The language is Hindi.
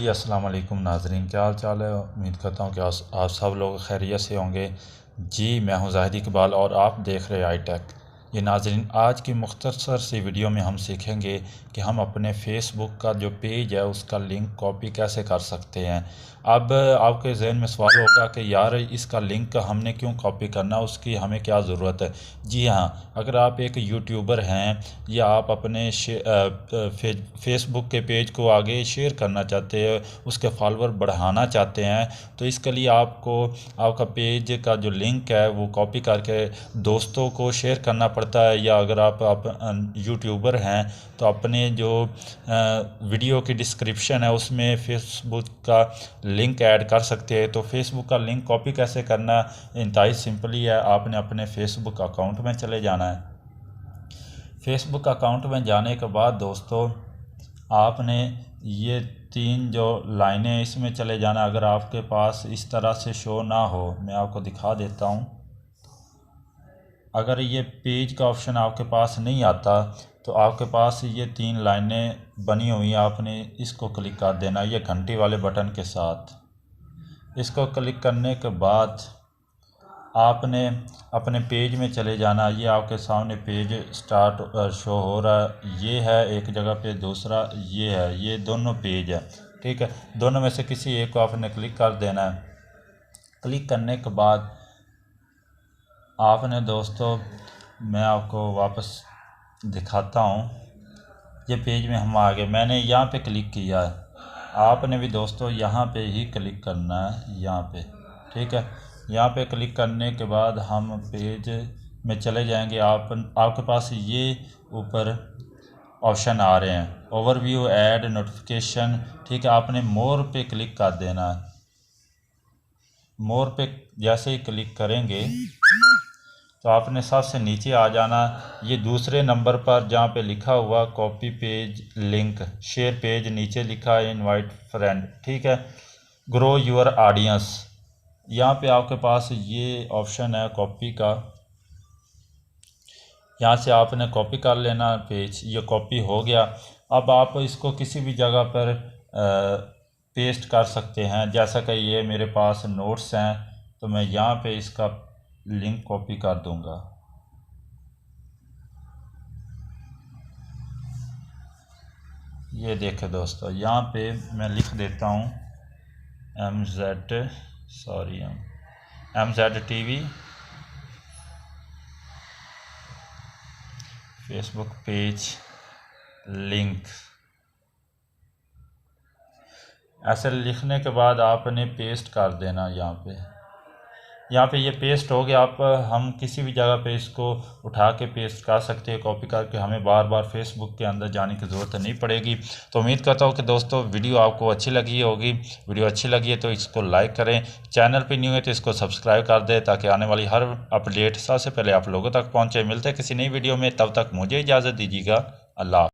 जी अस्सलाम वालेकुम नाजरीन, क्या हाल चाल है। उम्मीद करता हूँ कि आप सब लोग खैरियत से होंगे। जी मैं हूँ जाहिद इकबाल और आप देख रहे हैं आई टेक। ये नाजरीन, आज की मुख्तसर सी वीडियो में हम सीखेंगे कि हम अपने फेसबुक का जो पेज है उसका लिंक कॉपी कैसे कर सकते हैं। अब आपके जहन में सवाल होगा कि यार इसका लिंक हमने क्यों कॉपी करना, उसकी हमें क्या ज़रूरत है। जी हाँ, अगर आप एक यूट्यूबर हैं या आप अपने फेसबुक के पेज को आगे शेयर करना चाहते हैं, उसके फॉलोअर बढ़ाना चाहते हैं, तो इसके लिए आपको आपका पेज का जो लिंक है वो कॉपी करके दोस्तों को शेयर करना पड़ता है। या अगर आप यूट्यूबर हैं तो अपने जो वीडियो की डिस्क्रिप्शन है उसमें फेसबुक का लिंक ऐड कर सकते हैं। तो फेसबुक का लिंक कॉपी कैसे करना, इंतहाई सिंपली है। आपने अपने फेसबुक अकाउंट में चले जाना है। फेसबुक अकाउंट में जाने के बाद दोस्तों आपने ये 3 जो लाइनें इसमें चले जाना। अगर आपके पास इस तरह से शो ना हो, मैं आपको दिखा देता हूँ। अगर ये पेज का ऑप्शन आपके पास नहीं आता तो आपके पास ये 3 लाइनें बनी हुई हैं, आपने इसको क्लिक कर देना ये घंटी वाले बटन के साथ। इसको क्लिक करने के बाद आपने अपने पेज में चले जाना। ये आपके सामने पेज स्टार्ट शो हो रहा है, ये है एक जगह पे, दूसरा ये है, ये दोनों पेज है। ठीक है, दोनों में से किसी एक को आपने क्लिक कर देना है। क्लिक करने के बाद आपने दोस्तों, मैं आपको वापस दिखाता हूँ। ये पेज में हम आ गए, मैंने यहाँ पे क्लिक किया है। आपने भी दोस्तों यहाँ पे ही क्लिक करना है, यहाँ पे। ठीक है, यहाँ पे क्लिक करने के बाद हम पेज में चले जाएंगे। आपके पास ये ऊपर ऑप्शन आ रहे हैं, ओवरव्यू, ऐड, नोटिफिकेशन। ठीक है, आपने मोर पे क्लिक कर देना है। मोर पे जैसे ही क्लिक करेंगे तो आपने सबसे नीचे आ जाना। ये दूसरे नंबर पर जहाँ पे लिखा हुआ copy page link share page, नीचे लिखा है इनवाइट फ्रेंड। ठीक है, ग्रो योर ऑडियंस, यहाँ पे आपके पास ये ऑप्शन है कॉपी का। यहाँ से आपने कॉपी कर लेना पेज। ये कॉपी हो गया। अब आप इसको किसी भी जगह पर पेस्ट कर सकते हैं। जैसा कि ये मेरे पास नोट्स हैं तो मैं यहाँ पे इसका लिंक कॉपी कर दूंगा। ये देखें दोस्तों, यहाँ पे मैं लिख देता हूँ MZTV फेसबुक पेज लिंक। ऐसे लिखने के बाद आपने पेस्ट कर देना यहाँ पे ये पेस्ट हो गया। आप हम किसी भी जगह पे इसको उठा के पेस्ट कर सकते हैं, कॉपी करके। हमें बार बार फेसबुक के अंदर जाने की ज़रूरत नहीं पड़ेगी। तो उम्मीद करता हूँ कि दोस्तों वीडियो आपको अच्छी लगी होगी। वीडियो अच्छी लगी है तो इसको लाइक करें, चैनल पे न्यू है तो इसको सब्सक्राइब कर दें ताकि आने वाली हर अपडेट सबसे पहले आप लोगों तक पहुँचे। मिलते हैं किसी नई वीडियो में, तब तक मुझे इजाज़त दीजिएगा। अल्लाह।